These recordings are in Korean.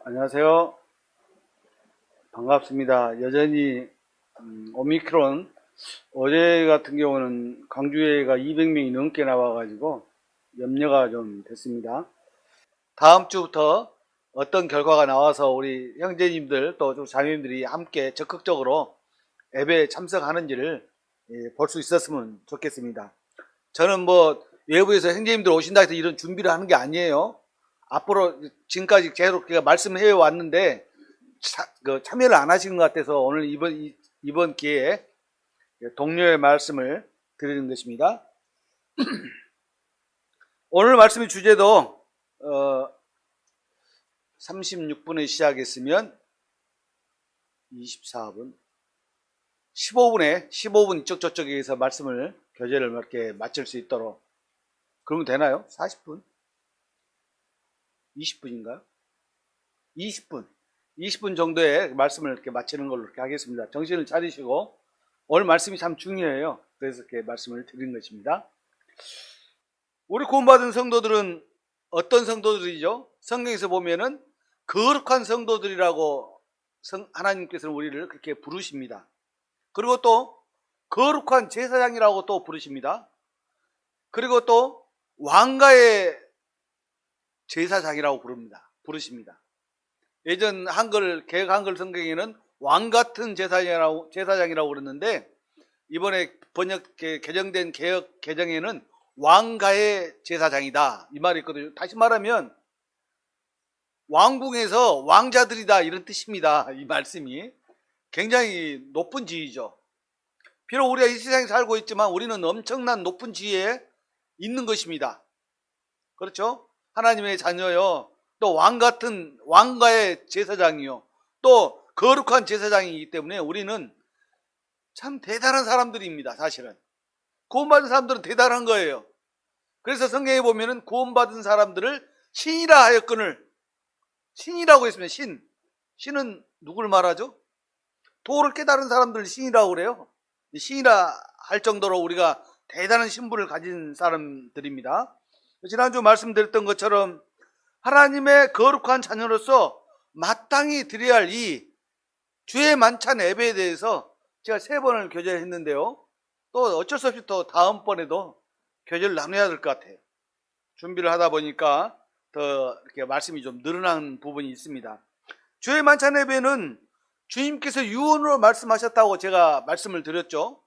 안녕하세요. 반갑습니다. 여전히 오미크론 어제 같은 경우는 강주에가 200명이 넘게 나와가지고 염려가 좀 됐습니다. 다음 주부터 어떤 결과가 나와서 우리 형제님들 또 자매님들이 함께 적극적으로 앱에 참석하는지를 볼 수 있었으면 좋겠습니다. 저는 뭐 외부에서 형제님들 오신다 해서 이런 준비를 하는 게 아니에요. 앞으로 지금까지 계속 제가 말씀해 왔는데 참여를 안 하신 것 같아서 오늘 이번 기회에 동료의 말씀을 드리는 것입니다. 오늘 말씀의 주제도 36분에 시작했으면 24분, 15분 이쪽 저쪽에서 말씀을 교제를 이렇게 마칠 수 있도록 그러면 되나요? 40분? 20분인가요? 20분 정도의 말씀을 이렇게 마치는 걸로 이렇게 하겠습니다. 정신을 차리시고 오늘 말씀이 참 중요해요. 그래서 이렇게 말씀을 드린 것입니다. 우리 구원받은 성도들은 어떤 성도들이죠? 성경에서 보면은 거룩한 성도들이라고 하나님께서는 우리를 그렇게 부르십니다. 그리고 또 거룩한 제사장이라고 또 부르십니다. 그리고 또 왕가의 제사장이라고 부르십니다. 예전 개혁 한글 성경에는 왕 같은 제사장이라고 그랬는데 이번에 개정된 개혁 개정에는 왕가의 제사장이다 이 말이 있거든요. 다시 말하면 왕궁에서 왕자들이다 이런 뜻입니다. 이 말씀이 굉장히 높은 지위죠. 비록 우리가 이 세상에 살고 있지만 우리는 엄청난 높은 지위에 있는 것입니다. 그렇죠? 하나님의 자녀요. 또 왕같은 왕가의 제사장이요. 또 거룩한 제사장이기 때문에 우리는 참 대단한 사람들입니다. 사실은 구원받은 사람들은 대단한 거예요. 그래서 성경에 보면은 구원받은 사람들을 신이라 하였거늘, 신이라고 했습니다. 신은 누굴 말하죠? 도를 깨달은 사람들을 신이라고 그래요. 신이라 할 정도로 우리가 대단한 신분을 가진 사람들입니다. 지난주 말씀드렸던 것처럼 하나님의 거룩한 자녀로서 마땅히 드려야 할 이 주의 만찬 예배에 대해서 제가 3번을 교제했는데요. 또 어쩔 수 없이 또 다음번에도 교제를 나눠야 될 것 같아요. 준비를 하다 보니까 더 이렇게 말씀이 좀 늘어난 부분이 있습니다. 주의 만찬 예배는 주님께서 유언으로 말씀하셨다고 제가 말씀을 드렸죠.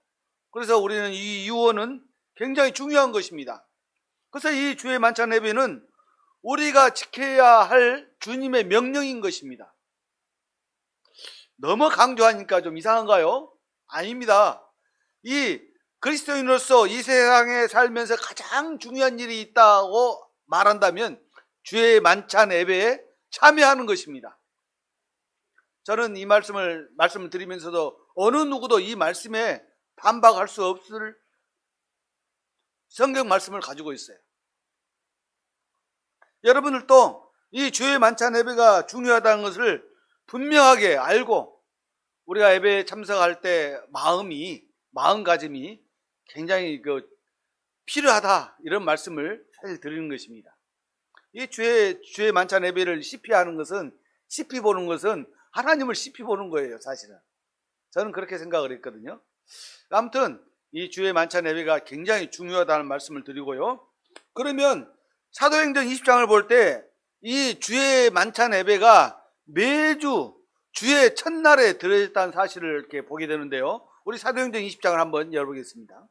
그래서 우리는 이 유언은 굉장히 중요한 것입니다. 그래서 이 주의 만찬 예배는 우리가 지켜야 할 주님의 명령인 것입니다. 너무 강조하니까 좀 이상한가요? 아닙니다. 이 그리스도인으로서 이 세상에 살면서 가장 중요한 일이 있다고 말한다면 주의 만찬 예배에 참여하는 것입니다. 저는 이 말씀을 드리면서도 어느 누구도 이 말씀에 반박할 수 없을 성경 말씀을 가지고 있어요. 여러분들도 이 주의 만찬 예배가 중요하다는 것을 분명하게 알고 우리가 예배에 참석할 때 마음가짐이 굉장히 필요하다 이런 말씀을 사실 드리는 것입니다. 이 주의 만찬 예배를 시피 보는 것은 하나님을 시피 보는 거예요. 사실은 저는 그렇게 생각을 했거든요. 아무튼 이 주의 만찬 예배가 굉장히 중요하다는 말씀을 드리고요. 그러면 사도행전 20장을 볼 때 이 주의 만찬 예배가 매주 주의 첫날에 들어있다는 사실을 이렇게 보게 되는데요. 우리 사도행전 20장을 한번 열어보겠습니다.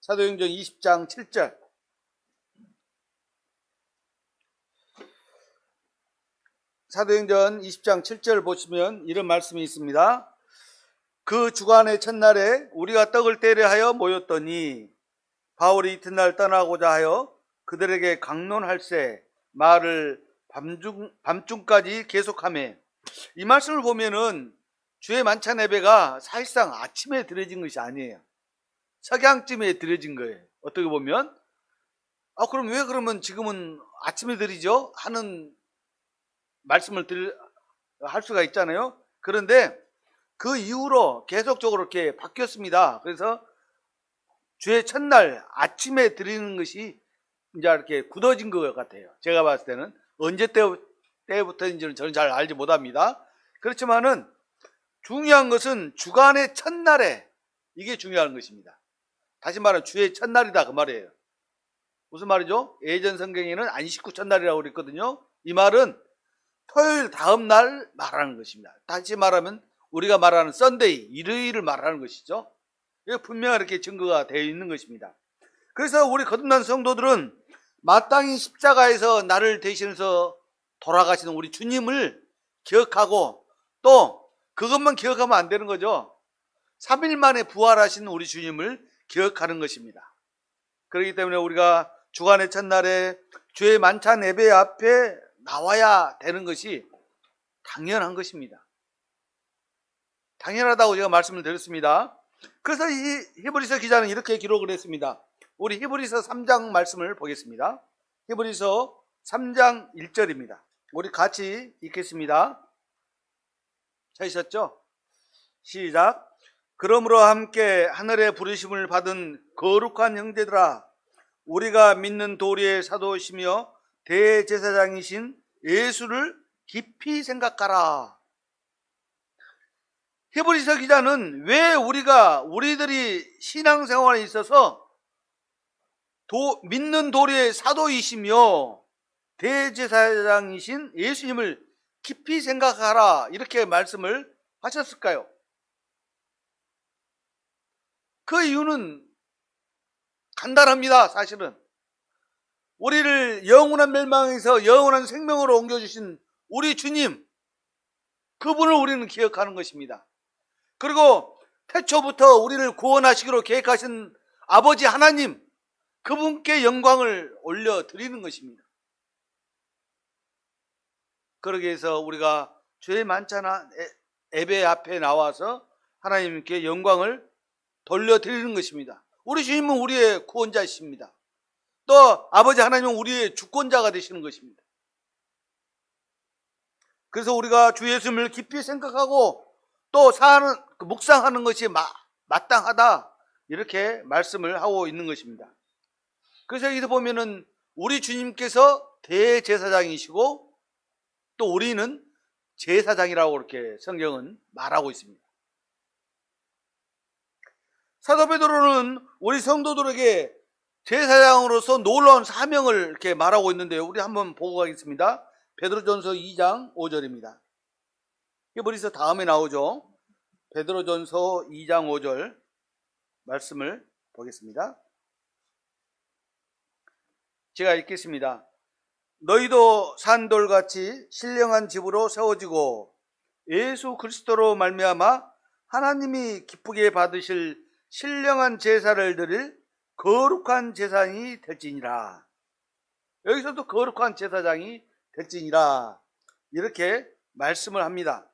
사도행전 20장 7절. 사도행전 20장 7절 보시면 이런 말씀이 있습니다. 그 주간의 첫날에 우리가 떡을 떼려 하여 모였더니 바울이 이튿날 떠나고자 하여 그들에게 강론할세 말을 밤중까지 계속하며, 이 말씀을 보면은 주의 만찬 예배가 사실상 아침에 드려진 것이 아니에요. 석양쯤에 드려진 거예요. 어떻게 보면 그럼 왜 그러면 지금은 아침에 드리죠? 하는 말씀을 할 수가 있잖아요. 그런데 그 이후로 계속적으로 이렇게 바뀌었습니다. 그래서 주의 첫날 아침에 드리는 것이 이제 이렇게 굳어진 것 같아요. 제가 봤을 때는 때부터인지는 저는 잘 알지 못합니다. 그렇지만은 중요한 것은 주간의 첫날에 이게 중요한 것입니다. 다시 말하면 주의 첫날이다 그 말이에요. 무슨 말이죠? 예전 성경에는 안식구 첫날이라고 그랬거든요. 이 말은 토요일 다음 날 말하는 것입니다. 다시 말하면 우리가 말하는 썬데이, 일요일을 말하는 것이죠. 이게 분명히 이렇게 증거가 되어 있는 것입니다. 그래서 우리 거듭난 성도들은 마땅히 십자가에서 나를 대신해서 돌아가시는 우리 주님을 기억하고 또 그것만 기억하면 안 되는 거죠. 3일 만에 부활하신 우리 주님을 기억하는 것입니다. 그렇기 때문에 우리가 주간의 첫날에 주의 만찬 예배 앞에 나와야 되는 것이 당연한 것입니다. 당연하다고 제가 말씀을 드렸습니다. 그래서 이 히브리서 기자는 이렇게 기록을 했습니다. 우리 히브리서 3장 말씀을 보겠습니다. 히브리서 3장 1절입니다. 우리 같이 읽겠습니다. 찾으셨죠? 시작. 그러므로 함께 하늘의 부르심을 받은 거룩한 형제들아, 우리가 믿는 도리의 사도시며 대제사장이신 예수를 깊이 생각하라. 히브리서 기자는 왜 우리들이 신앙생활에 있어서 믿는 도리의 사도이시며 대제사장이신 예수님을 깊이 생각하라 이렇게 말씀을 하셨을까요? 그 이유는 간단합니다. 사실은 우리를 영원한 멸망에서 영원한 생명으로 옮겨주신 우리 주님, 그분을 우리는 기억하는 것입니다. 그리고 태초부터 우리를 구원하시기로 계획하신 아버지 하나님, 그분께 영광을 올려드리는 것입니다. 그러기 위해서 우리가 죄 많잖아 예배 앞에 나와서 하나님께 영광을 돌려드리는 것입니다. 우리 주님은 우리의 구원자이십니다. 또 아버지 하나님은 우리의 주권자가 되시는 것입니다. 그래서 우리가 주 예수님을 깊이 생각하고 또 묵상하는 것이 마땅하다 이렇게 말씀을 하고 있는 것입니다. 그래서 여기서 보면은 우리 주님께서 대제사장이시고 또 우리는 제사장이라고 이렇게 성경은 말하고 있습니다. 사도 베드로는 우리 성도들에게 제사장으로서 놀라운 사명을 이렇게 말하고 있는데요. 우리 한번 보고 가겠습니다. 베드로전서 2장 5절입니다. 히브리서 다음에 나오죠. 베드로전서 2장 5절 말씀을 보겠습니다. 제가 읽겠습니다. 너희도 산돌같이 신령한 집으로 세워지고 예수 그리스도로 말미암아 하나님이 기쁘게 받으실 신령한 제사를 드릴 거룩한 제사장이 될지니라. 여기서도 거룩한 제사장이 될지니라 이렇게 말씀을 합니다.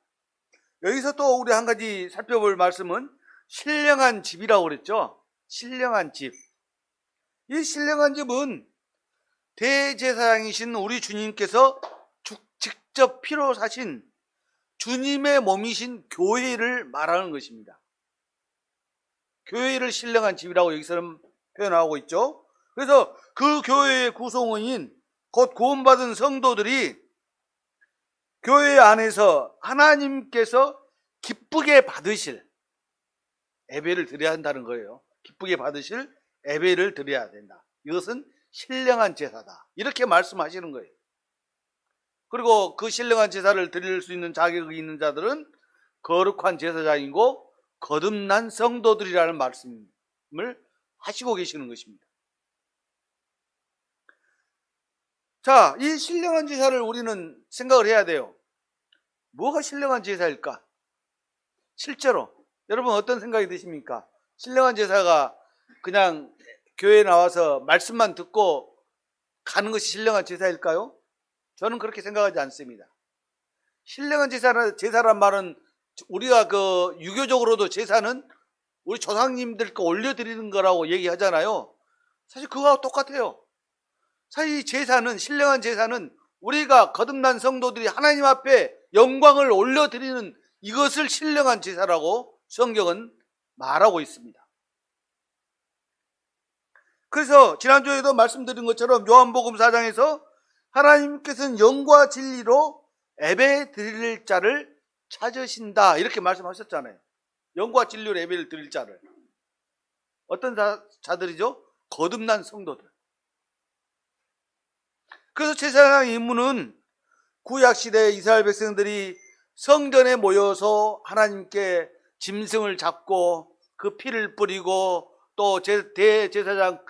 여기서 또 우리 한 가지 살펴볼 말씀은 신령한 집이라고 그랬죠. 신령한 집. 이 신령한 집은 대제사장이신 우리 주님께서 직접 피로 사신 주님의 몸이신 교회를 말하는 것입니다. 교회를 신령한 집이라고 여기서는 표현하고 있죠. 그래서 그 교회의 구성원인 곧 구원받은 성도들이 교회 안에서 하나님께서 기쁘게 받으실 예배를 드려야 한다는 거예요. 기쁘게 받으실 예배를 드려야 된다. 이것은 신령한 제사다. 이렇게 말씀하시는 거예요. 그리고 그 신령한 제사를 드릴 수 있는 자격이 있는 자들은 거룩한 제사장이고 거듭난 성도들이라는 말씀을 하시고 계시는 것입니다. 자, 이 신령한 제사를 우리는 생각을 해야 돼요. 뭐가 신령한 제사일까? 실제로 여러분 어떤 생각이 드십니까? 신령한 제사가 그냥 교회에 나와서 말씀만 듣고 가는 것이 신령한 제사일까요? 저는 그렇게 생각하지 않습니다. 신령한 제사란 말은 우리가 그 유교적으로도 제사는 우리 조상님들 거 올려드리는 거라고 얘기하잖아요. 사실 그거하고 똑같아요. 사실 이 제사는, 신령한 제사는 우리가 거듭난 성도들이 하나님 앞에 영광을 올려드리는 이것을 신령한 제사라고 성경은 말하고 있습니다. 그래서 지난주에도 말씀드린 것처럼 요한복음 4장에서 하나님께서는 영과 진리로 예배 드릴 자를 찾으신다 이렇게 말씀하셨잖아요. 영과 진리로 예배를 드릴 자를. 어떤 자들이죠? 거듭난 성도들. 그래서 제사장의 임무는 구약시대 이스라엘 백성들이 성전에 모여서 하나님께 짐승을 잡고 그 피를 뿌리고, 또 대제사장,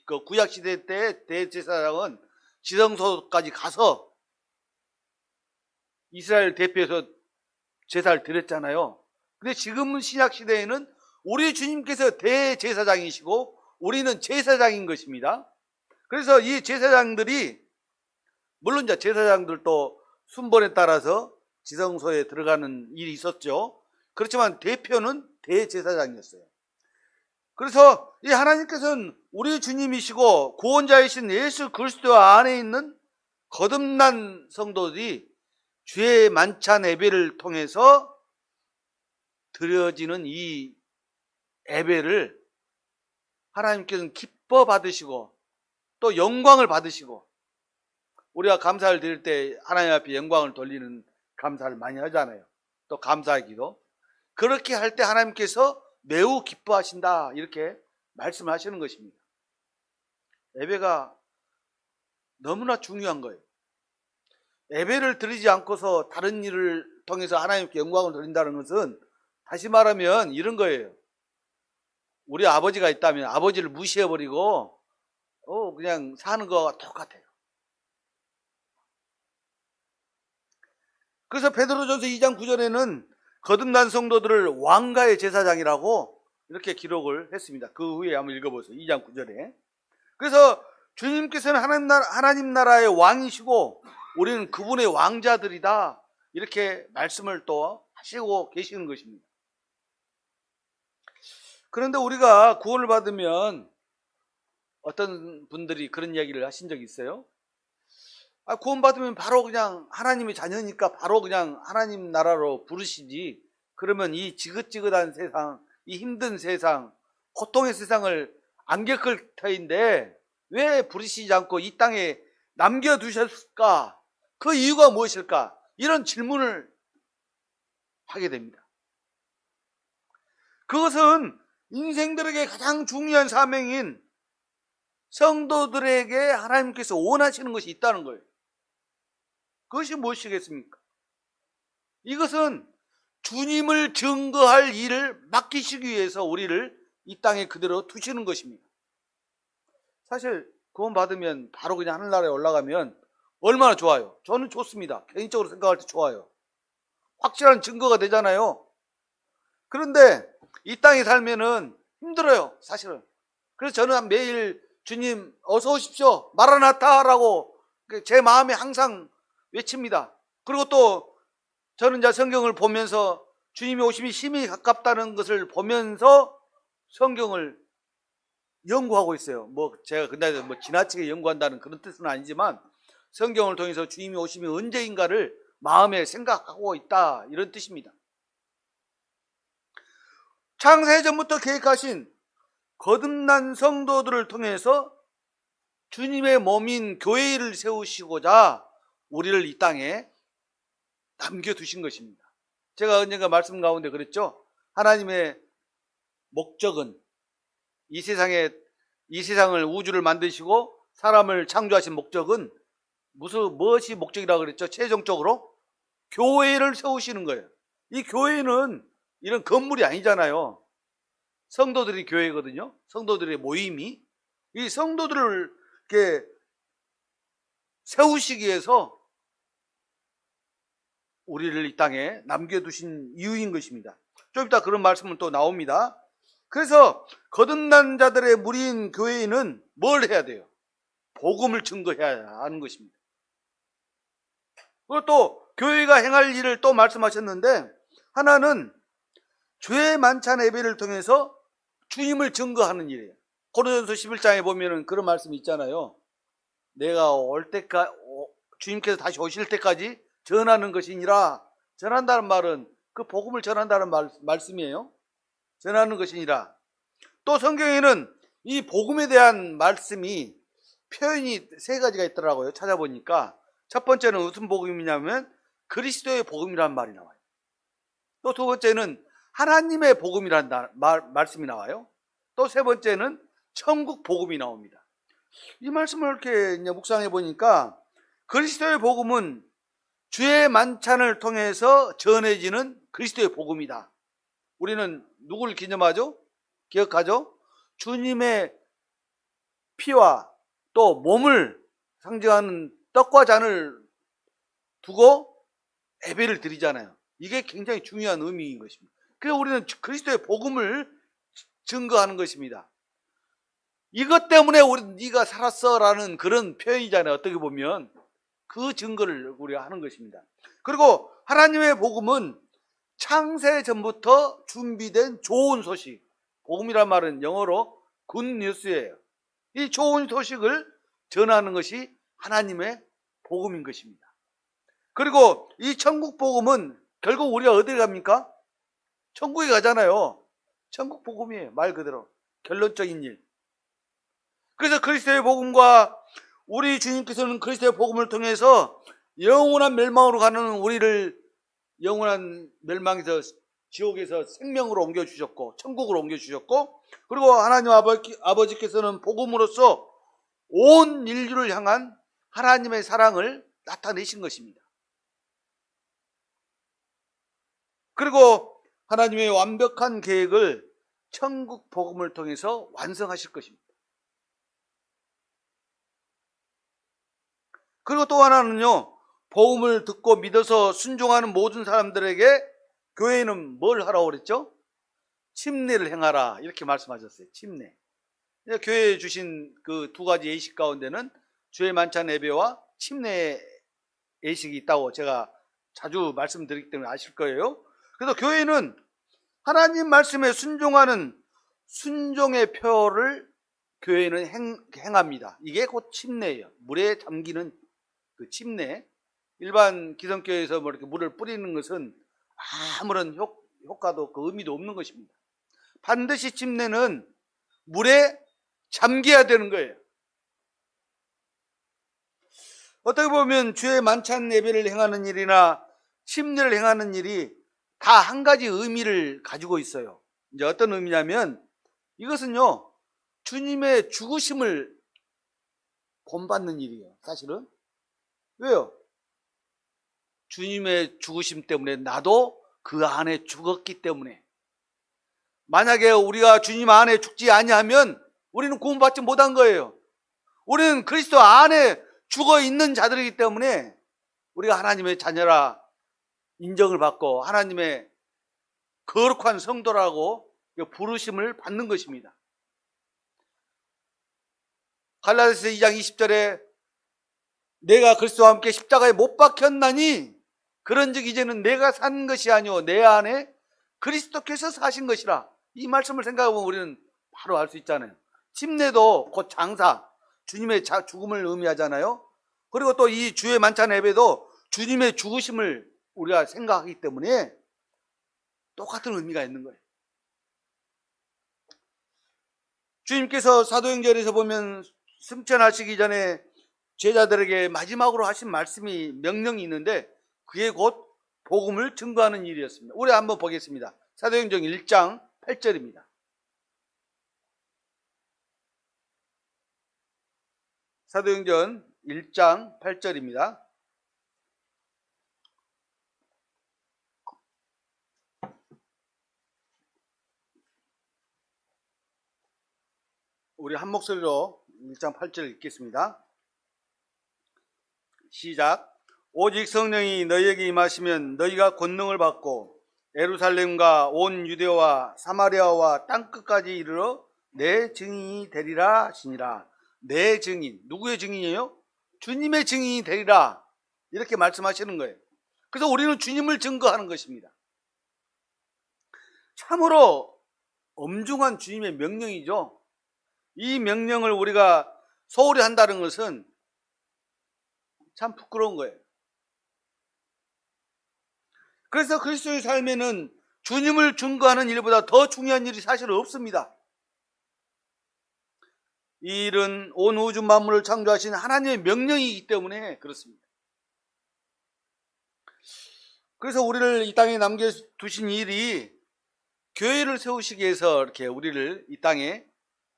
그 구약시대 때 대제사장은 지성소까지 가서 이스라엘 대표해서 제사를 드렸잖아요. 근데 지금은 신약시대에는 우리 주님께서 대제사장이시고 우리는 제사장인 것입니다. 그래서 이 제사장들이, 물론 이제 제사장들도 순번에 따라서 지성소에 들어가는 일이 있었죠. 그렇지만 대표는 대제사장이었어요. 그래서 이 하나님께서는 우리 주님이시고 구원자이신 예수 그리스도 안에 있는 거듭난 성도들이 주의 만찬 예배를 통해서 드려지는 이 예배를 하나님께서는 기뻐 받으시고 또 영광을 받으시고, 우리가 감사를 드릴 때 하나님 앞에 영광을 돌리는 감사를 많이 하잖아요. 또 감사의 기도. 그렇게 할 때 하나님께서 매우 기뻐하신다 이렇게 말씀하시는 것입니다. 예배가 너무나 중요한 거예요. 예배를 드리지 않고서 다른 일을 통해서 하나님께 영광을 돌린다는 것은, 다시 말하면 이런 거예요. 우리 아버지가 있다면 아버지를 무시해버리고 그냥 사는 거와 똑같아요. 그래서 베드로전서 2장 9절에는 거듭난 성도들을 왕가의 제사장이라고 이렇게 기록을 했습니다. 그 후에 한번 읽어보세요. 2장 9절에. 그래서 주님께서는 하나님 나라의 왕이시고 우리는 그분의 왕자들이다 이렇게 말씀을 또 하시고 계시는 것입니다. 그런데 우리가 구원을 받으면 어떤 분들이 그런 이야기를 하신 적이 있어요. 구원받으면 바로 그냥 하나님의 자녀니까 바로 그냥 하나님 나라로 부르시지, 그러면 이 지긋지긋한 세상, 이 힘든 세상, 고통의 세상을 안 겪을 터인데 왜 부르시지 않고 이 땅에 남겨두셨을까? 그 이유가 무엇일까? 이런 질문을 하게 됩니다. 그것은 인생들에게 가장 중요한 사명인 성도들에게 하나님께서 원하시는 것이 있다는 거예요. 그것이 무엇이겠습니까? 이것은 주님을 증거할 일을 맡기시기 위해서 우리를 이 땅에 그대로 두시는 것입니다. 사실 구원 받으면 바로 그냥 하늘나라에 올라가면 얼마나 좋아요. 저는 좋습니다. 개인적으로 생각할 때 좋아요. 확실한 증거가 되잖아요. 그런데 이 땅에 살면은 힘들어요, 사실은. 그래서 저는 매일 주님 어서 오십시오, 마라나타라고 제 마음에 항상 외칩니다. 그리고 또 저는 이제 성경을 보면서 주님이 오심이 심히 가깝다는 것을 보면서 성경을 연구하고 있어요. 제가 근데 지나치게 연구한다는 그런 뜻은 아니지만 성경을 통해서 주님이 오심이 언제인가를 마음에 생각하고 있다 이런 뜻입니다. 창세전부터 계획하신 거듭난 성도들을 통해서 주님의 몸인 교회를 세우시고자 우리를 이 땅에 남겨두신 것입니다. 제가 언젠가 말씀 가운데 그랬죠. 하나님의 목적은 이 세상을 우주를 만드시고 사람을 창조하신 목적은 무엇이 목적이라고 그랬죠? 최종적으로 교회를 세우시는 거예요. 이 교회는 이런 건물이 아니잖아요. 성도들이 교회거든요. 성도들의 모임이. 이 성도들을 이렇게 세우시기 위해서 우리를 이 땅에 남겨두신 이유인 것입니다. 좀 이따 그런 말씀은 또 나옵니다. 그래서 거듭난 자들의 무리인 교회는 뭘 해야 돼요? 복음을 증거해야 하는 것입니다. 그리고 또 교회가 행할 일을 또 말씀하셨는데, 하나는 주의 만찬 예배를 통해서 주님을 증거하는 일이에요. 고린도전서 11장에 보면은 그런 말씀이 있잖아요. 내가 올 때까지, 주님께서 다시 오실 때까지 전하는 것이니라. 전한다는 말은 그 복음을 전한다는 말씀이에요. 전하는 것이니라. 또 성경에는 이 복음에 대한 말씀이 표현이 세 가지가 있더라고요. 찾아보니까 첫 번째는 무슨 복음이냐면 그리스도의 복음이라는 말이 나와요. 또 두 번째는 하나님의 복음이라는 말씀이 나와요. 또 세 번째는 천국 복음이 나옵니다. 이 말씀을 이렇게 이제 묵상해 보니까 그리스도의 복음은 주의 만찬을 통해서 전해지는 그리스도의 복음이다. 우리는 누구를 기념하죠? 기억하죠? 주님의 피와 또 몸을 상징하는 떡과 잔을 두고 예배를 드리잖아요. 이게 굉장히 중요한 의미인 것입니다. 그래서 우리는 그리스도의 복음을 증거하는 것입니다. 이것 때문에 네가 살았어라는 그런 표현이잖아요. 어떻게 보면 그 증거를 우리가 하는 것입니다. 그리고 하나님의 복음은 창세 전부터 준비된 좋은 소식. 복음이란 말은 영어로 굿뉴스예요. 이 좋은 소식을 전하는 것이 하나님의 복음인 것입니다. 그리고 이 천국 복음은 결국 우리가 어디에 갑니까? 천국에 가잖아요. 천국 복음이에요. 말 그대로 결론적인 일. 그래서 그리스도의 복음과 우리 주님께서는 그리스도의 복음을 통해서 영원한 멸망으로 가는 우리를 영원한 멸망에서 지옥에서 생명으로 옮겨주셨고 천국으로 옮겨주셨고, 그리고 하나님 아버지께서는 복음으로써 온 인류를 향한 하나님의 사랑을 나타내신 것입니다. 그리고 하나님의 완벽한 계획을 천국 복음을 통해서 완성하실 것입니다. 그리고 또 하나는요, 복음을 듣고 믿어서 순종하는 모든 사람들에게 교회는 뭘 하라고 그랬죠? 침례를 행하라, 이렇게 말씀하셨어요. 침례. 교회에 주신 그 두 가지 예식 가운데는 주의 만찬 예배와 침례 예식이 있다고 제가 자주 말씀드리기 때문에 아실 거예요. 그래서 교회는 하나님 말씀에 순종하는 순종의 표를 교회는 행합니다. 이게 곧 침례예요. 물에 잠기는 그 침례. 일반 기성교회에서 뭐 이렇게 물을 뿌리는 것은 아무런 효과도 그 의미도 없는 것입니다. 반드시 침례는 물에 잠겨야 되는 거예요. 어떻게 보면 주의 만찬 예배를 행하는 일이나 침례를 행하는 일이 다 한 가지 의미를 가지고 있어요. 이제 어떤 의미냐면 이것은요, 주님의 죽으심을 본받는 일이에요. 사실은. 왜요? 주님의 죽으심 때문에 나도 그 안에 죽었기 때문에. 만약에 우리가 주님 안에 죽지 아니하면 우리는 구원받지 못한 거예요. 우리는 그리스도 안에 죽어 있는 자들이기 때문에 우리가 하나님의 자녀라 인정을 받고 하나님의 거룩한 성도라고 부르심을 받는 것입니다. 갈라디아서 2장 20절에 내가 그리스도와 함께 십자가에 못 박혔나니 그런즉 이제는 내가 산 것이 아니오 내 안에 그리스도께서 사신 것이라. 이 말씀을 생각해보면 우리는 바로 알 수 있잖아요. 침례도 곧 장사, 주님의 죽음을 의미하잖아요. 그리고 또 이 주의 만찬 예배도 주님의 죽으심을 우리가 생각하기 때문에 똑같은 의미가 있는 거예요. 주님께서 사도행전에서 보면 승천하시기 전에 제자들에게 마지막으로 하신 말씀이 명령이 있는데 그게 곧 복음을 증거하는 일이었습니다. 우리 한번 보겠습니다. 사도행전 1장 8절입니다. 사도행전 1장 8절입니다. 우리 한 목소리로 1장 8절 읽겠습니다. 시작. 오직 성령이 너희에게 임하시면 너희가 권능을 받고 예루살렘과 온 유대와 사마리아와 땅끝까지 이르러 내 증인이 되리라 하시니라. 내 증인. 누구의 증인이에요? 주님의 증인이 되리라. 이렇게 말씀하시는 거예요. 그래서 우리는 주님을 증거하는 것입니다. 참으로 엄중한 주님의 명령이죠. 이 명령을 우리가 소홀히 한다는 것은 참 부끄러운 거예요. 그래서 그리스도의 삶에는 주님을 증거하는 일보다 더 중요한 일이 사실 없습니다. 이 일은 온 우주 만물을 창조하신 하나님의 명령이기 때문에 그렇습니다. 그래서 우리를 이 땅에 남겨두신 일이 교회를 세우시기 위해서 이렇게 우리를 이 땅에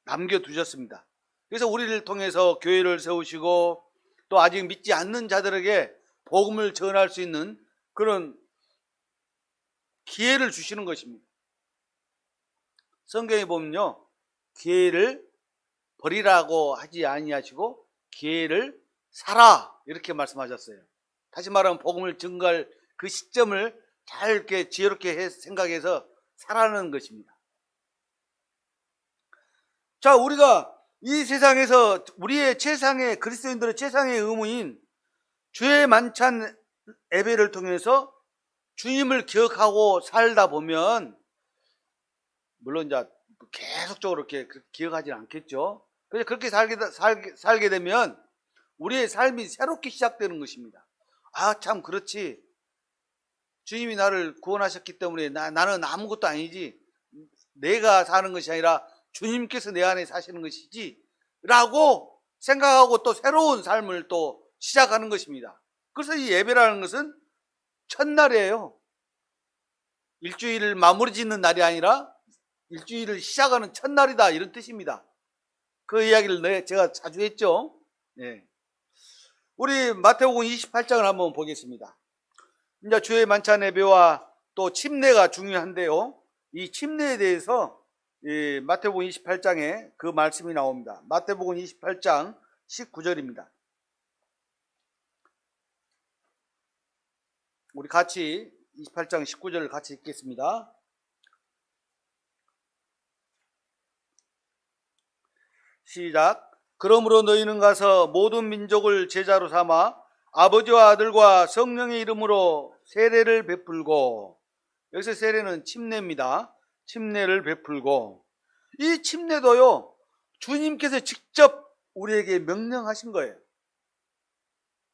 남겨두셨습니다. 그래서 우리를 통해서 교회를 세우시고 또 아직 믿지 않는 자들에게 복음을 전할 수 있는 그런 기회를 주시는 것입니다. 성경에 보면요, 기회를 버리라고 하지 아니하시고 기회를 사라 이렇게 말씀하셨어요. 다시 말하면 복음을 증거할 그 시점을 잘 이렇게 지혜롭게 생각해서 살아가는 것입니다. 자, 우리가 이 세상에서 우리의 최상의 그리스도인들의 최상의 의무인 주의 만찬 예배를 통해서 주님을 기억하고 살다 보면 물론 이제 계속적으로 이렇게 기억하지는 않겠죠. 그래서 그렇게 살게 되면 우리의 삶이 새롭게 시작되는 것입니다. 아, 참 그렇지. 주님이 나를 구원하셨기 때문에 나는 아무것도 아니지. 내가 사는 것이 아니라 주님께서 내 안에 사시는 것이지 라고 생각하고 또 새로운 삶을 또 시작하는 것입니다. 그래서 이 예배라는 것은 첫날이에요. 일주일을 마무리 짓는 날이 아니라 일주일을 시작하는 첫날이다 이런 뜻입니다. 그 이야기를 제가 자주 했죠. 네. 우리 마태복음 28장을 한번 보겠습니다. 이제 주의 만찬 예배와 또 침례가 중요한데요. 이 침례에 대해서 마태복음 28장에 그 말씀이 나옵니다. 마태복음 28장 19절입니다. 우리 같이 28장 19절을 같이 읽겠습니다. 시작. 그러므로 너희는 가서 모든 민족을 제자로 삼아 아버지와 아들과 성령의 이름으로 세례를 베풀고, 여기서 세례는 침례입니다. 침례를 베풀고, 이 침례도요 주님께서 직접 우리에게 명령하신 거예요.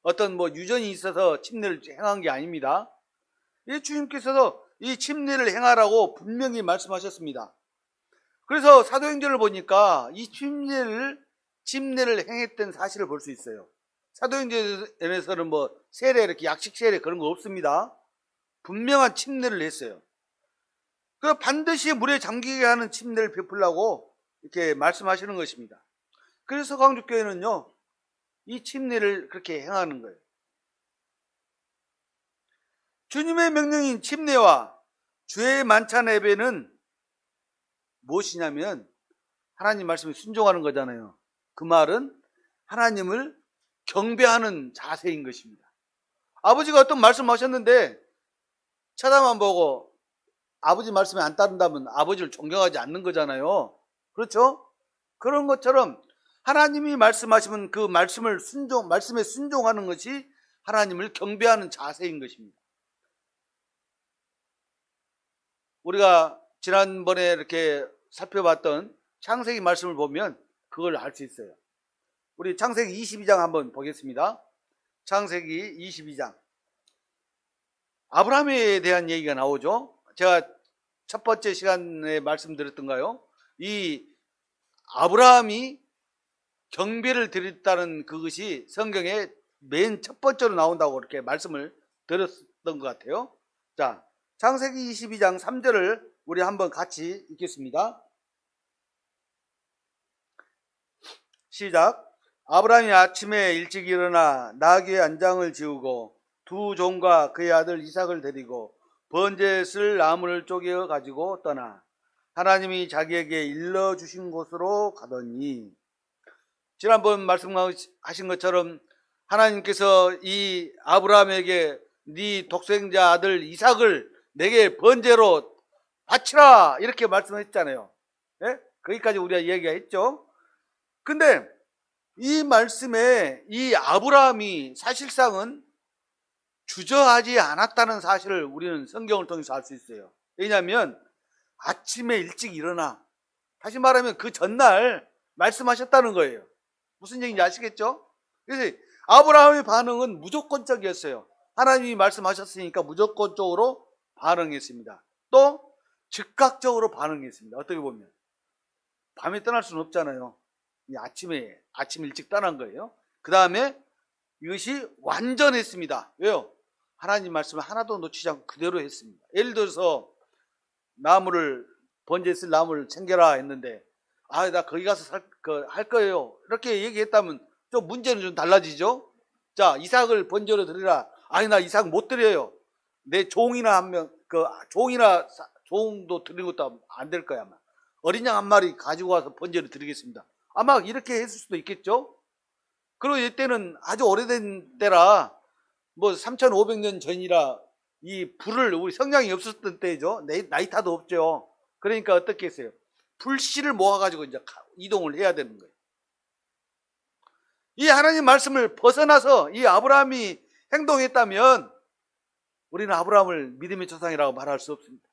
어떤 유전이 있어서 침례를 행한 게 아닙니다. 이 주님께서도 이 침례를 행하라고 분명히 말씀하셨습니다. 그래서 사도행전을 보니까 이 침례를 행했던 사실을 볼 수 있어요. 사도행전에서는 세례, 이렇게 약식 세례 그런 거 없습니다. 분명한 침례를 했어요. 그 반드시 물에 잠기게 하는 침례를 베풀라고 이렇게 말씀하시는 것입니다. 그래서 서강주교회는요, 이 침례를 그렇게 행하는 거예요. 주님의 명령인 침례와 주의 만찬 예배는 무엇이냐면 하나님 말씀에 순종하는 거잖아요. 그 말은 하나님을 경배하는 자세인 것입니다. 아버지가 어떤 말씀하셨는데 쳐다만 보고 아버지 말씀에 안 따른다면 아버지를 존경하지 않는 거잖아요. 그렇죠? 그런 것처럼 하나님이 말씀하시면 그 말씀에 순종하는 것이 하나님을 경배하는 자세인 것입니다. 우리가 지난번에 이렇게 살펴봤던 창세기 말씀을 보면 그걸 알 수 있어요. 우리 창세기 22장 한번 보겠습니다. 창세기 22장. 아브라함에 대한 얘기가 나오죠. 제가 첫 번째 시간에 말씀드렸던가요? 이 아브라함이 경배를 드렸다는 그것이 성경에 맨 첫 번째로 나온다고 이렇게 말씀을 드렸던 것 같아요. 자, 창세기 22장 3절을 우리 한번 같이 읽겠습니다. 시작. 아브라함이 아침에 일찍 일어나 나귀의 안장을 지우고 두 종과 그의 아들 이삭을 데리고 번제에 쓸 나무를 쪼개어 가지고 떠나 하나님이 자기에게 일러주신 곳으로 가더니, 지난번 말씀하신 것처럼 하나님께서 이 아브라함에게 네 독생자 아들 이삭을 내게 번제로 바치라 이렇게 말씀했잖아요. 네? 거기까지 우리가 얘기했죠. 근데 이 말씀에 이 아브라함이 사실상은 주저하지 않았다는 사실을 우리는 성경을 통해서 알 수 있어요. 왜냐하면 아침에 일찍 일어나, 다시 말하면 그 전날 말씀하셨다는 거예요. 무슨 얘기인지 아시겠죠? 그래서 아브라함의 반응은 무조건적이었어요. 하나님이 말씀하셨으니까 무조건적으로 반응했습니다. 또 즉각적으로 반응했습니다. 어떻게 보면 밤에 떠날 수는 없잖아요. 아침 일찍 떠난 거예요. 그 다음에 이것이 완전했습니다. 왜요? 하나님 말씀을 하나도 놓치지 않고 그대로 했습니다. 예를 들어서 번제에 쓸 나무를 챙겨라 했는데, 나 거기 가서 할 거예요, 이렇게 얘기했다면 좀 문제는 좀 달라지죠. 자, 이삭을 번제로 드리라. 나 이삭 못 드려요. 내 종이나 종도 드리는 것도 안 될 거야. 아마 어린 양 한 마리 가지고 와서 번제로 드리겠습니다. 아마 이렇게 했을 수도 있겠죠. 그리고 이때는 아주 오래된 때라, 3500년 전이라, 이 불을, 우리 성냥이 없었던 때죠. 나이타도 없죠. 그러니까 어떻게 했어요? 불씨를 모아가지고 이제 이동을 해야 되는 거예요. 이 하나님 말씀을 벗어나서 이 아브라함이 행동했다면 우리는 아브라함을 믿음의 조상이라고 말할 수 없습니다.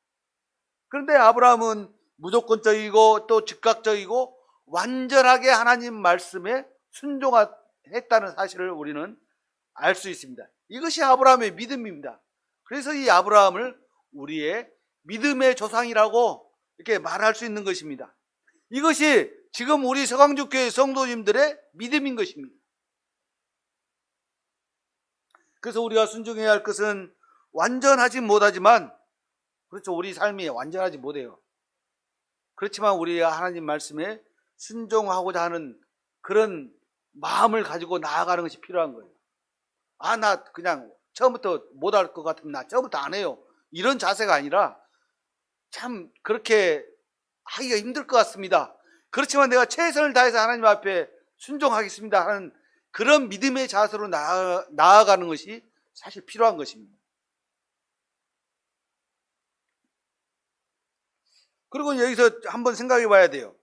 그런데 아브라함은 무조건적이고 또 즉각적이고 완전하게 하나님 말씀에 순종했다는 사실을 우리는 알 수 있습니다. 이것이 아브라함의 믿음입니다. 그래서 이 아브라함을 우리의 믿음의 조상이라고 이렇게 말할 수 있는 것입니다. 이것이 지금 우리 서강주교회 성도님들의 믿음인 것입니다. 그래서 우리가 순종해야 할 것은 완전하지 못하지만, 그렇죠, 우리 삶이 완전하지 못해요. 그렇지만 우리가 하나님 말씀에 순종하고자 하는 그런 마음을 가지고 나아가는 것이 필요한 거예요. 나 그냥 처음부터 못할 것 같으면 나 처음부터 안 해요, 이런 자세가 아니라, 참 그렇게 하기가 힘들 것 같습니다, 그렇지만 내가 최선을 다해서 하나님 앞에 순종하겠습니다 하는 그런 믿음의 자세로 나아가는 것이 사실 필요한 것입니다. 그리고 여기서 한번 생각해 봐야 돼요.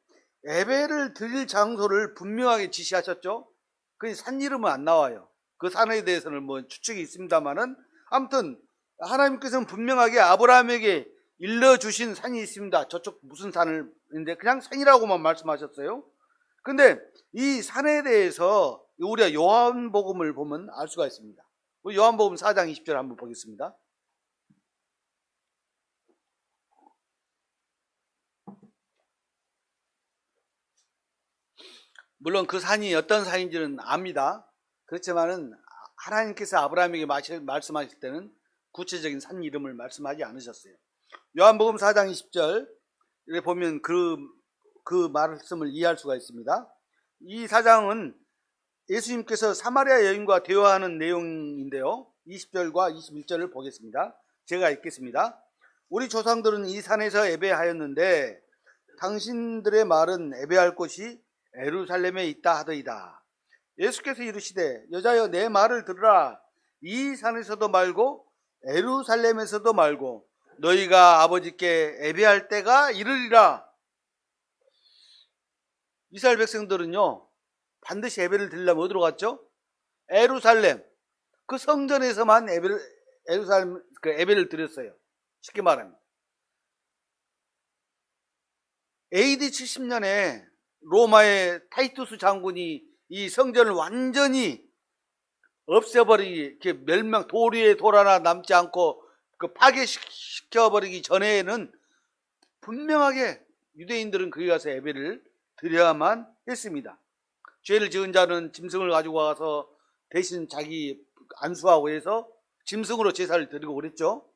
예배를 드릴 장소를 분명하게 지시하셨죠. 그 산 이름은 안 나와요. 그 산에 대해서는 추측이 있습니다만은, 아무튼 하나님께서는 분명하게 아브라함에게 일러주신 산이 있습니다. 저쪽 무슨 산을, 근데 그냥 산이라고만 말씀하셨어요. 근데 이 산에 대해서 우리가 요한복음을 보면 알 수가 있습니다. 요한복음 4장 20절 한번 보겠습니다. 물론 그 산이 어떤 산인지는 압니다. 그렇지만은 하나님께서 아브라함에게 말씀하실 때는 구체적인 산 이름을 말씀하지 않으셨어요. 요한복음 4장 20절 이렇게 보면 그 말씀을 이해할 수가 있습니다. 이 사장은 예수님께서 사마리아 여인과 대화하는 내용인데요, 20절과 21절을 보겠습니다. 제가 읽겠습니다. 우리 조상들은 이 산에서 예배하였는데 당신들의 말은 예배할 곳이 예루살렘에 있다 하더이다. 예수께서 이르시되 여자여 내 말을 들으라. 이 산에서도 말고 예루살렘에서도 말고 너희가 아버지께 예배할 때가 이르리라. 이스라엘 백성들은요, 반드시 예배를 드리려면 어디로 갔죠? 예루살렘, 그 성전에서만 예배를 드렸어요. 쉽게 말하면 AD 70년에 로마의 타이투스 장군이 이 성전을 완전히 없애버리기, 돌 위에 돌 하나 남지 않고 파괴시켜버리기 전에는 분명하게 유대인들은 거기 가서 예배를 드려야만 했습니다. 죄를 지은 자는 짐승을 가지고 와서 대신 자기 안수하고 해서 짐승으로 제사를 드리고 그랬죠.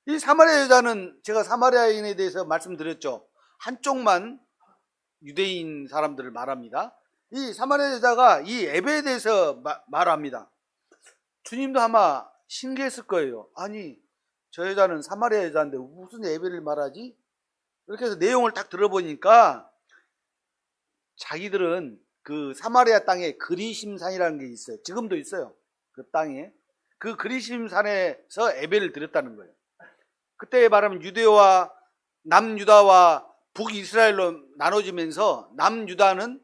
이 사마리아 여자는, 제가 사마리아인에 대해서 말씀드렸죠. 한쪽만 유대인 사람들을 말합니다. 이 사마리아 여자가 이 예배에 대해서 말합니다. 주님도 아마 신기했을 거예요. 아니, 저 여자는 사마리아 여자인데 무슨 예배를 말하지? 이렇게 해서 내용을 딱 들어보니까 자기들은 그 사마리아 땅에 그리심산이라는 게 있어요. 지금도 있어요. 그 땅에. 그 그리심산에서 예배를 드렸다는 거예요. 그때 말하면 남유다와 북이스라엘로 나눠지면서 남유다는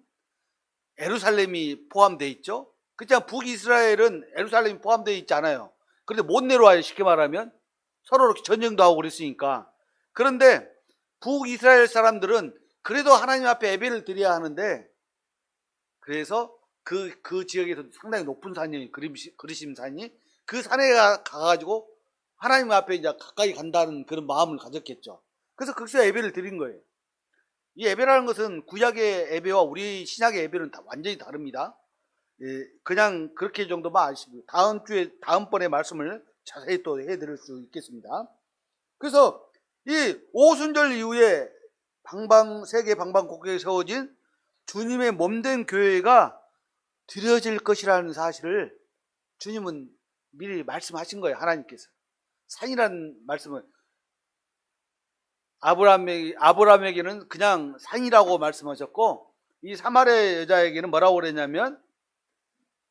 예루살렘이 포함되어 있죠. 그렇지만 북이스라엘은 예루살렘이 포함되어 있지 않아요. 그런데 못 내려와요. 쉽게 말하면 서로 이렇게 전쟁도 하고 그랬으니까. 그런데 북이스라엘 사람들은 그래도 하나님 앞에 예배를 드려야 하는데, 그래서 그 지역에서 상당히 높은 산이 그리심산이, 그 산에 가가지고 하나님 앞에 이제 가까이 간다는 그런 마음을 가졌겠죠. 그래서 거기서 예배를 드린 거예요. 이 예배라는 것은 구약의 예배와 우리 신약의 예배는 완전히 다릅니다. 예, 그냥 그렇게 정도만 아시고 다음번에 말씀을 자세히 또 해드릴 수 있겠습니다. 그래서 이 오순절 이후에 세계 방방곡곡에 세워진 주님의 몸된 교회가 드려질 것이라는 사실을 주님은 미리 말씀하신 거예요. 하나님께서. 산이라는 말씀은 아브라함에게는 그냥 산이라고 말씀하셨고, 이 사마리아 여자에게는 뭐라고 그랬냐면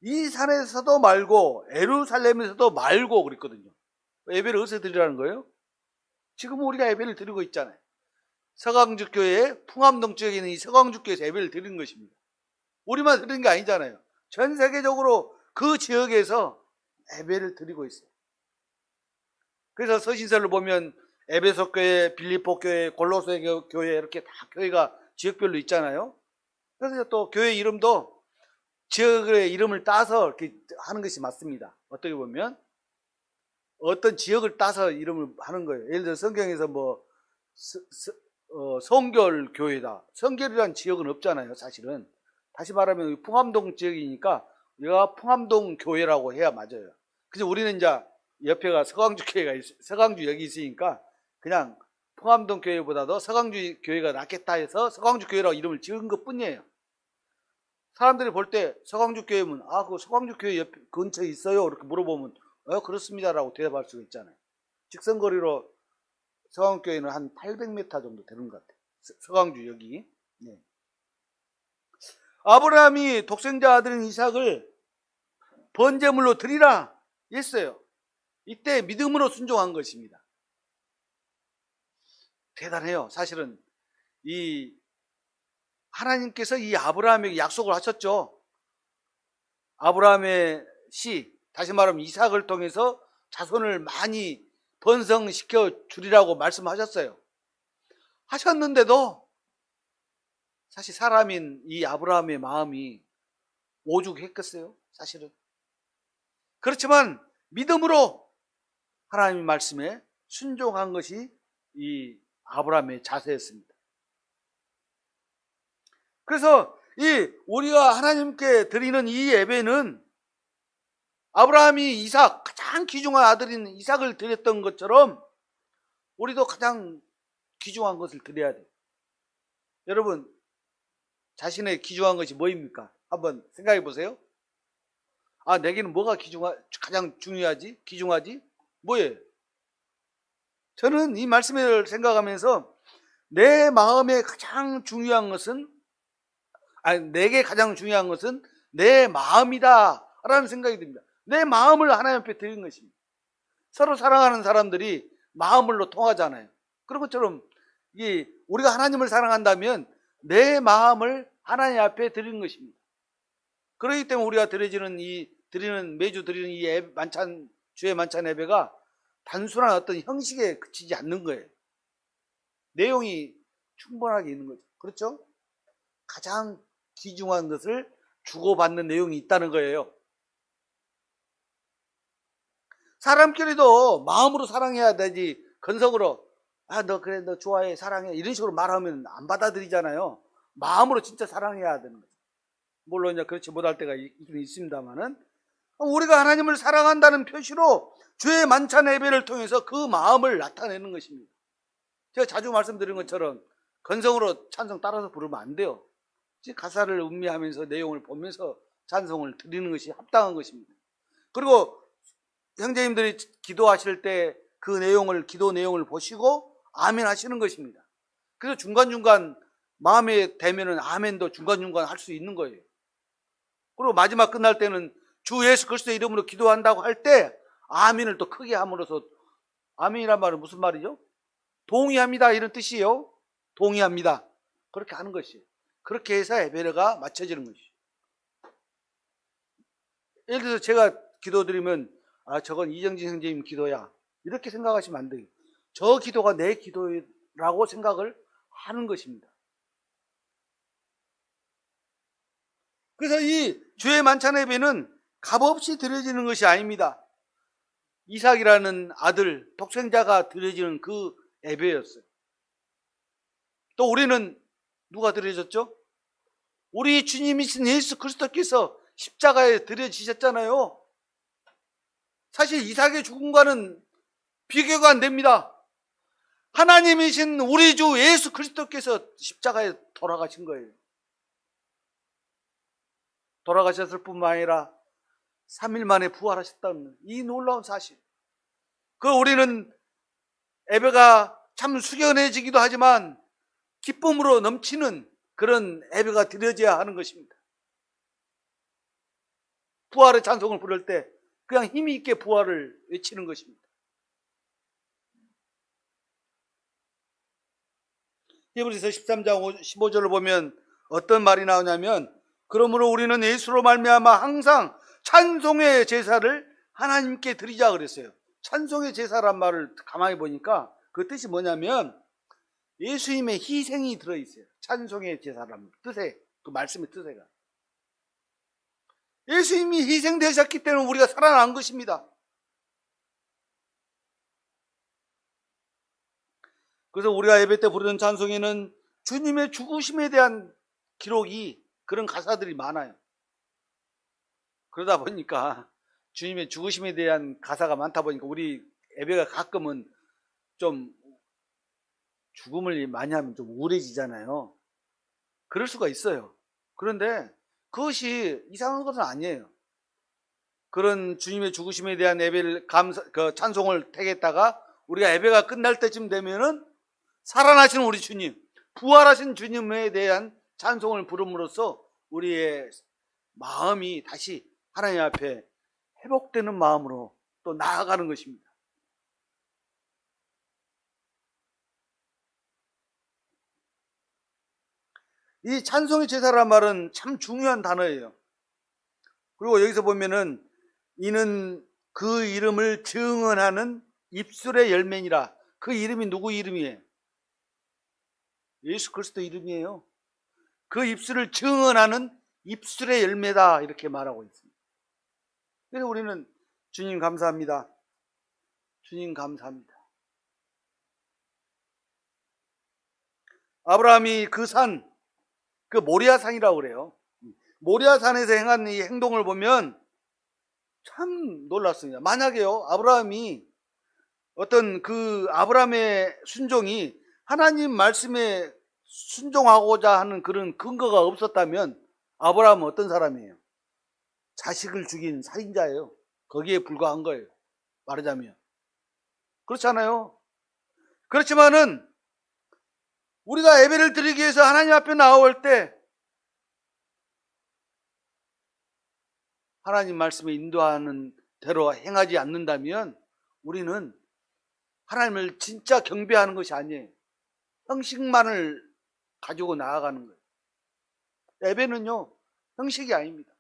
이 산에서도 말고 예루살렘에서도 말고 그랬거든요. 예배를 어디서 드리라는 거예요? 지금 우리가 예배를 드리고 있잖아요. 서강주 교회 풍암동 지역에 있는 이 서강주 교회에서 예배를 드리는 것입니다. 우리만 드리는 게 아니잖아요. 전 세계적으로 그 지역에서 예배를 드리고 있어요. 그래서 서신서를 보면 에베소 교회, 빌립보 교회, 골로새 교회 이렇게 다 교회가 지역별로 있잖아요. 그래서 또 교회 이름도 지역의 이름을 따서 이렇게 하는 것이 맞습니다. 어떻게 보면 어떤 지역을 따서 이름을 하는 거예요. 예를 들어 성경에서 뭐 성결교회다. 성결이라는 지역은 없잖아요, 사실은. 다시 말하면 풍암동 지역이니까 우리가 풍암동 교회라고 해야 맞아요. 그래서 우리는 이제 옆에가 서강주 교회가 서강주 여기 있으니까 그냥 풍암동 교회보다도 서강주 교회가 낫겠다 해서 서강주 교회라고 이름을 지은 것 뿐이에요. 사람들이 볼 때 서강주 교회면 그 서강주 교회 옆 근처에 있어요? 이렇게 물어보면 그렇습니다라고 대답할 수가 있잖아요. 직선거리로 서강주 교회는 한 800m 정도 되는 것 같아요. 서강주 여기. 네. 아브라함이 독생자 아들인 이삭을 번제물로 드리라 했어요. 이때 믿음으로 순종한 것입니다. 대단해요. 사실은 이 하나님께서 이 아브라함에게 약속을 하셨죠. 아브라함의 다시 말하면 이삭을 통해서 자손을 많이 번성시켜 주리라고 말씀하셨어요. 하셨는데도 사실 사람인 이 아브라함의 마음이 오죽했겠어요, 사실은. 그렇지만 믿음으로 하나님의 말씀에 순종한 것이 이 아브라함의 자세였습니다. 그래서 우리가 하나님께 드리는 이 예배는 아브라함이 가장 귀중한 아들인 이삭을 드렸던 것처럼 우리도 가장 귀중한 것을 드려야 돼요. 여러분, 자신의 귀중한 것이 뭐입니까? 한번 생각해 보세요. 내게는 뭐가 가장 중요하지? 귀중하지? 뭐예요? 저는 이 말씀을 생각하면서 내 마음에 가장 중요한 것은 내게 가장 중요한 것은 내 마음이다 라는 생각이 듭니다. 내 마음을 하나님 앞에 드리는 것입니다. 서로 사랑하는 사람들이 마음으로 통하잖아요. 그런 것처럼 우리가 하나님을 사랑한다면 내 마음을 하나님 앞에 드리는 것입니다. 그렇기 때문에 우리가 매주 드리는 이 주의 만찬 예배가 단순한 어떤 형식에 그치지 않는 거예요. 내용이 충분하게 있는 거죠. 그렇죠? 가장 귀중한 것을 주고받는 내용이 있다는 거예요. 사람끼리도 마음으로 사랑해야 되지, 건성으로 너 좋아해, 사랑해 이런 식으로 말하면 안 받아들이잖아요. 마음으로 진짜 사랑해야 되는 거죠. 물론 이제 그렇지 못할 때가 있긴 있습니다만은 우리가 하나님을 사랑한다는 표시로 주의 만찬 예배를 통해서 그 마음을 나타내는 것입니다. 제가 자주 말씀드린 것처럼 건성으로 찬송 따라서 부르면 안 돼요. 가사를 음미하면서 내용을 보면서 찬송을 드리는 것이 합당한 것입니다. 그리고 형제님들이 기도하실 때 그 기도 내용을 보시고 아멘 하시는 것입니다. 그래서 중간중간 마음에 대면은 아멘도 중간중간 할 수 있는 거예요. 그리고 마지막 끝날 때는 주 예수 그리스도의 이름으로 기도한다고 할 때 아멘을 또 크게 함으로써, 아멘이란 말은 무슨 말이죠? 동의합니다 이런 뜻이에요. 동의합니다. 그렇게 하는 것이에요. 그렇게 해서 예배가 맞춰지는 것이죠. 예를 들어서 제가 기도드리면 저건 이정진 형제님 기도야 이렇게 생각하시면 안 돼요. 저 기도가 내 기도라고 생각을 하는 것입니다. 그래서 이 주의 만찬 예배는 값없이 드려지는 것이 아닙니다. 이삭이라는 아들, 독생자가 드려지는 그 예배였어요. 또 우리는 누가 드려졌죠? 우리 주님이신 예수 그리스도께서 십자가에 드려지셨잖아요. 사실 이삭의 죽음과는 비교가 안 됩니다. 하나님이신 우리 주 예수 그리스도께서 십자가에 돌아가신 거예요. 돌아가셨을 뿐만 아니라 3일 만에 부활하셨다는 이 놀라운 사실. 우리는 예배가 참 숙연해지기도 하지만 기쁨으로 넘치는 그런 예배가 드려져야 하는 것입니다. 부활의 찬송을 부를 때 그냥 힘이 있게 부활을 외치는 것입니다. 히브리서 13장 15절을 보면 어떤 말이 나오냐면, 그러므로 우리는 예수로 말미암아 항상 찬송의 제사를 하나님께 드리자 그랬어요. 찬송의 제사란 말을 가만히 보니까 그 뜻이 뭐냐면 예수님의 희생이 들어있어요. 찬송의 제사란 뜻에, 그 말씀의 뜻에가. 예수님이 희생되셨기 때문에 우리가 살아난 것입니다. 그래서 우리가 예배 때 부르는 찬송에는 주님의 죽으심에 대한 기록이, 그런 가사들이 많아요. 그러다 보니까 주님의 죽으심에 대한 가사가 많다 보니까 우리 예배가 가끔은 좀 죽음을 많이 하면 좀 우울해지잖아요. 그럴 수가 있어요. 그런데 그것이 이상한 것은 아니에요. 그런 주님의 죽으심에 대한 예배를 찬송을 택했다가 우리가 예배가 끝날 때쯤 되면은 살아나신 우리 주님, 부활하신 주님에 대한 찬송을 부름으로써 우리의 마음이 다시 하나님 앞에 회복되는 마음으로 또 나아가는 것입니다. 이 찬송의 제사란 말은 참 중요한 단어예요. 그리고 여기서 보면은 이는 그 이름을 증언하는 입술의 열매니라. 그 이름이 누구 이름이에요? 예수 그리스도 이름이에요. 그 입술을 증언하는 입술의 열매다, 이렇게 말하고 있습니다. 그래서 우리는 주님 감사합니다. 주님 감사합니다. 아브라함이 그 모리아산이라고 그래요. 모리아산에서 행한 이 행동을 보면 참 놀랐습니다. 만약에요, 아브라함이 아브라함의 순종이 하나님 말씀에 순종하고자 하는 그런 근거가 없었다면 아브라함은 어떤 사람이에요? 자식을 죽인 살인자예요. 거기에 불과한 거예요, 말하자면. 그렇잖아요. 그렇지만은 우리가 예배를 드리기 위해서 하나님 앞에 나올 때 하나님 말씀에 인도하는 대로 행하지 않는다면 우리는 하나님을 진짜 경배하는 것이 아니에요. 형식만을 가지고 나아가는 거예요. 예배는요, 형식이 아닙니다.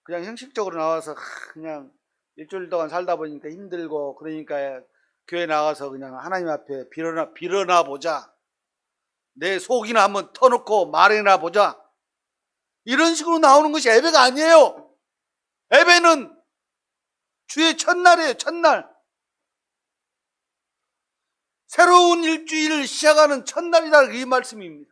그냥 형식적으로 나와서 그냥 일주일 동안 살다 보니까 힘들고 그러니까 교회 나가서 그냥 하나님 앞에 빌어나 보자. 내 속이나 한번 터놓고 말해나 보자. 이런 식으로 나오는 것이 예배가 아니에요. 예배는 주의 첫날이에요, 첫날. 새로운 일주일을 시작하는 첫날이다, 이 말씀입니다.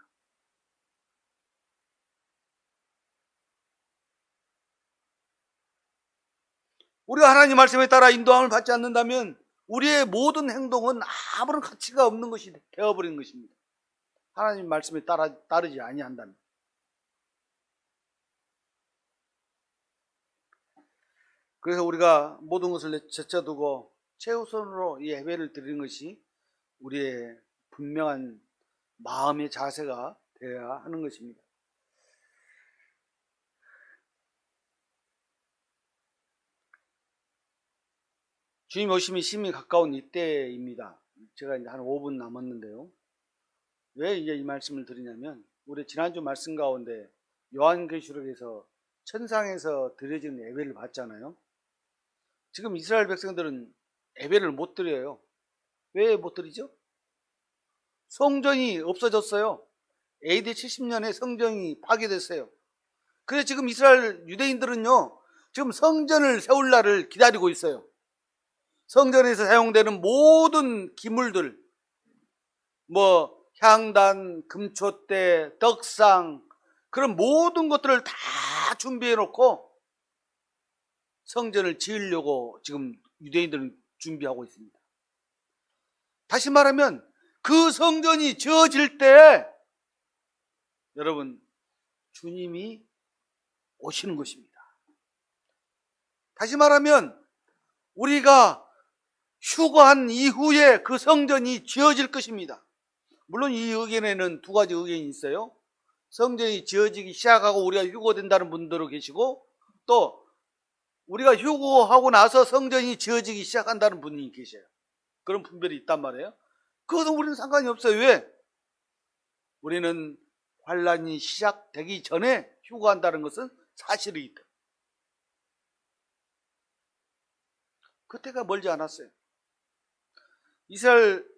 우리가 하나님 말씀에 따라 인도함을 받지 않는다면 우리의 모든 행동은 아무런 가치가 없는 것이 되어버린 것입니다. 하나님 말씀에 따르지 아니한다면. 그래서 우리가 모든 것을 제쳐두고 최우선으로 이 예배를 드리는 것이 우리의 분명한 마음의 자세가 되어야 하는 것입니다. 주님 오심이 심히 가까운 이때입니다. 제가 이제 한 5분 남았는데요. 왜 이제 이 말씀을 드리냐면, 우리 지난주 말씀 가운데 요한계시록에서 천상에서 드려지는 예배를 봤잖아요. 지금 이스라엘 백성들은 예배를 못 드려요. 왜 못 드리죠? 성전이 없어졌어요. AD 70년에 성전이 파괴됐어요. 그래서 지금 이스라엘 유대인들은요, 지금 성전을 세울 날을 기다리고 있어요. 성전에서 사용되는 모든 기물들, 향단, 금초대, 떡상 그런 모든 것들을 다 준비해 놓고 성전을 지으려고 지금 유대인들은 준비하고 있습니다. 다시 말하면 그 성전이 지어질 때 여러분 주님이 오시는 것입니다. 다시 말하면 우리가 휴거한 이후에 그 성전이 지어질 것입니다. 물론 이 의견에는 두 가지 의견이 있어요. 성전이 지어지기 시작하고 우리가 휴거된다는 분들도 계시고 또 우리가 휴거하고 나서 성전이 지어지기 시작한다는 분이 계셔요. 그런 분별이 있단 말이에요. 그것은 우리는 상관이 없어요. 왜? 우리는 환란이 시작되기 전에 휴거한다는 것은 사실이기 때문에. 그때가 멀지 않았어요. 이스라엘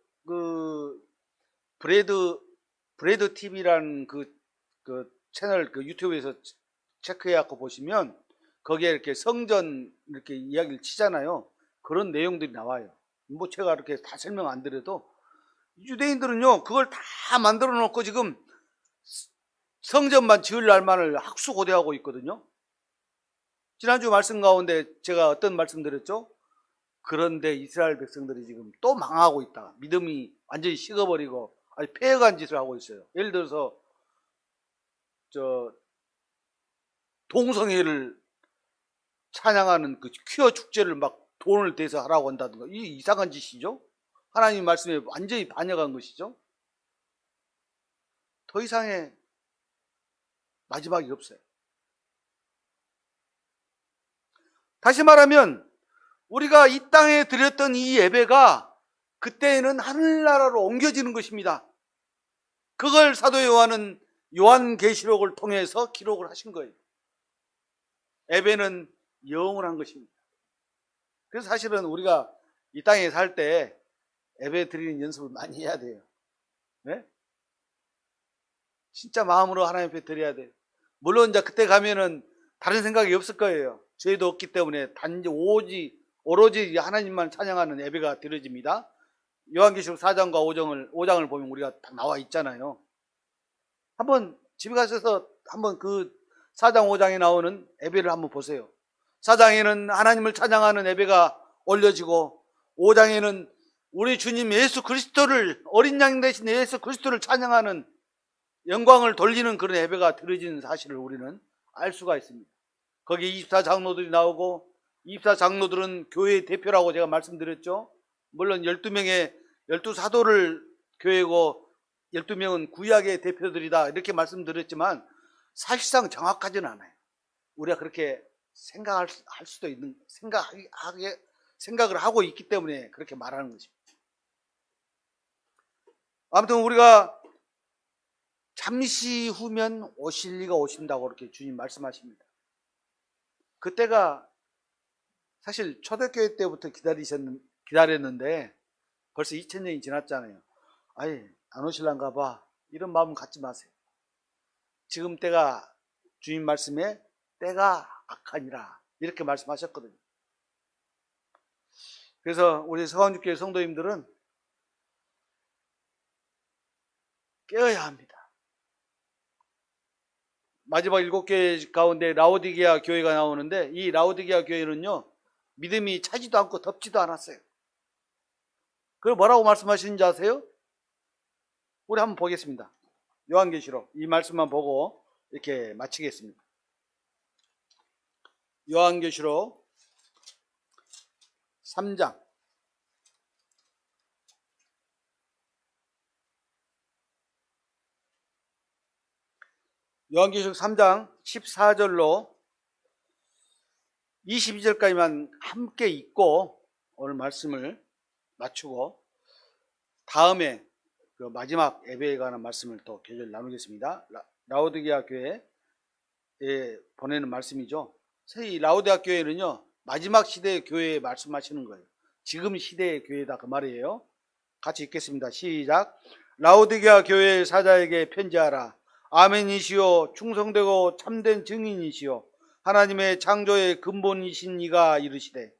브레드 TV라는 그 채널 유튜브에서 체크해갖고 보시면 거기에 이렇게 성전 이렇게 이야기를 치잖아요. 그런 내용들이 나와요. 뭐 제가 이렇게 다 설명 안 드려도 유대인들은요 그걸 다 만들어 놓고 지금 성전만 지을 날만을 학수고대하고 있거든요. 지난주 말씀 가운데 제가 어떤 말씀 드렸죠? 그런데 이스라엘 백성들이 지금 또 망하고 있다. 믿음이 완전히 식어버리고 아주 폐역한 짓을 하고 있어요. 예를 들어서 동성애를 찬양하는 그 퀴어 축제를 막 돈을 대서 하라고 한다든가 이 이상한 짓이죠. 하나님 말씀에 완전히 반역한 것이죠. 더 이상의 마지막이 없어요. 다시 말하면 우리가 이 땅에 드렸던 이 예배가 그때는 하늘나라로 옮겨지는 것입니다. 그걸 사도 요한은 요한계시록을 통해서 기록을 하신 거예요. 예배는 영원한 것입니다. 그래서 사실은 우리가 이 땅에 살 때 예배 드리는 연습을 많이 해야 돼요. 네? 진짜 마음으로 하나님 앞에 드려야 돼요. 물론 이제 그때 가면은 다른 생각이 없을 거예요. 죄도 없기 때문에 단지 오로지 하나님만 찬양하는 예배가 드려집니다. 요한계시록 4장과 5장을 보면 우리가 다 나와 있잖아요. 한번 집에 가셔서 한번 그 4장 5장에 나오는 예배를 한번 보세요. 4장에는 하나님을 찬양하는 예배가 올려지고 5장에는 우리 주님 예수 그리스도를 어린 양 대신 예수 그리스도를 찬양하는 영광을 돌리는 그런 예배가 드려지는 사실을 우리는 알 수가 있습니다. 거기 24장로들이 나오고 24장로들은 교회의 대표라고 제가 말씀드렸죠. 물론 12명의 12사도를 교회고 12명은 구약의 대표들이다 이렇게 말씀드렸지만 사실상 정확하지는 않아요. 우리가 그렇게 생각할 수도 있는 생각을 하고 있기 때문에 그렇게 말하는 것입니다. 아무튼 우리가 잠시 후면 오실 이가 오신다고 그렇게 주님 말씀하십니다. 그때가 사실 초대교회 때부터 기다렸는데 벌써 2000년이 지났잖아요. 아예 안 오실란가 봐 이런 마음 갖지 마세요. 지금 때가 주님 말씀에 때가 악하니라 이렇게 말씀하셨거든요. 그래서 우리 서강주교회 성도님들은 깨어야 합니다. 마지막 7교회 가운데 라오디게아 교회가 나오는데 이 라오디게아 교회는요 믿음이 차지도 않고 덥지도 않았어요. 그걸 뭐라고 말씀하시는지 아세요? 우리 한번 보겠습니다. 요한계시록 이 말씀만 보고 이렇게 마치겠습니다. 요한계시록 3장 요한계시록 3장 14절로 22절까지만 함께 읽고 오늘 말씀을 마치고 다음에 그 마지막 예배에 관한 말씀을 또 계절 나누겠습니다. 라오디게아 교회에 보내는 말씀이죠. 이 라오디게아 교회는요 마지막 시대의 교회에 말씀하시는 거예요. 지금 시대의 교회다 그 말이에요. 같이 읽겠습니다. 시작. 라오디게아 교회의 사자에게 편지하라. 아멘이시오 충성되고 참된 증인이시오 하나님의 창조의 근본이신 이가 이르시되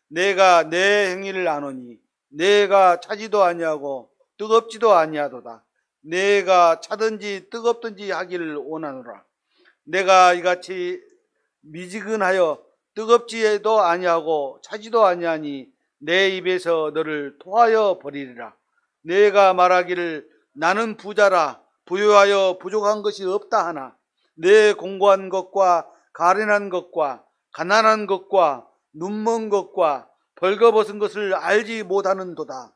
내가 내 행위를 아노니 내가 차지도 아니하고 뜨겁지도 아니하도다. 내가 차든지 뜨겁든지 하기를 원하노라. 내가 이같이 미지근하여 뜨겁지도 아니하고 차지도 아니하니 내 입에서 너를 토하여 버리리라. 내가 말하기를 나는 부자라 부유하여 부족한 것이 없다 하나 내 공고한 것과 가련한 것과 가난한 것과 눈먼 것과 벌거벗은 것을 알지 못하는도다.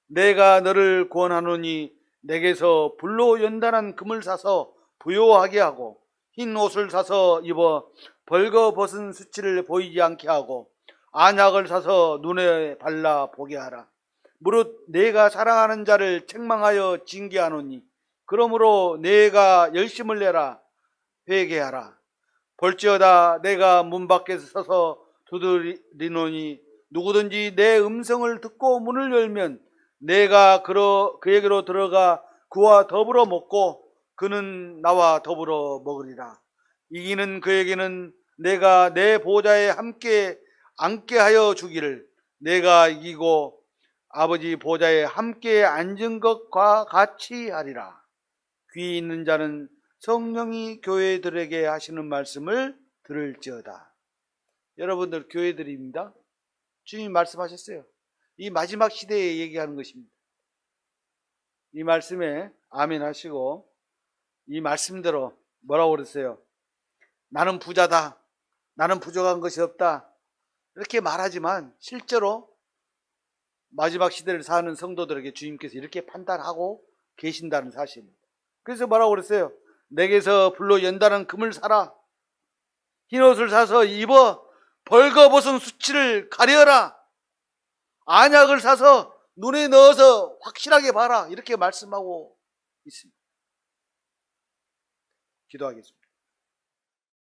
내가 너를 구원하노니 내게서 불로 연단한 금을 사서 부요하게 하고 흰 옷을 사서 입어 벌거벗은 수치를 보이지 않게 하고 안약을 사서 눈에 발라 보게 하라. 무릇 내가 사랑하는 자를 책망하여 징계하노니 그러므로 내가 열심을 내라 회개하라. 볼지어다 내가 문 밖에서 서서 두드리노니 누구든지 내 음성을 듣고 문을 열면 내가 그에게로 들어가 그와 더불어 먹고 그는 나와 더불어 먹으리라. 이기는 그에게는 내가 내 보좌에 함께 앉게 하여 주기를 내가 이기고 아버지 보좌에 함께 앉은 것과 같이 하리라. 귀 있는 자는 성령이 교회들에게 하시는 말씀을 들을지어다. 여러분들 교회들입니다. 주님이 말씀하셨어요. 이 마지막 시대에 얘기하는 것입니다. 이 말씀에 아멘 하시고 이 말씀대로 뭐라고 그랬어요? 나는 부자다. 나는 부족한 것이 없다. 이렇게 말하지만 실제로 마지막 시대를 사는 성도들에게 주님께서 이렇게 판단하고 계신다는 사실입니다. 그래서 뭐라고 그랬어요? 내게서 불로 연단한 금을 사라. 흰옷을 사서 입어 벌거벗은 수치를 가려라. 안약을 사서 눈에 넣어서 확실하게 봐라. 이렇게 말씀하고 있습니다. 기도하겠습니다.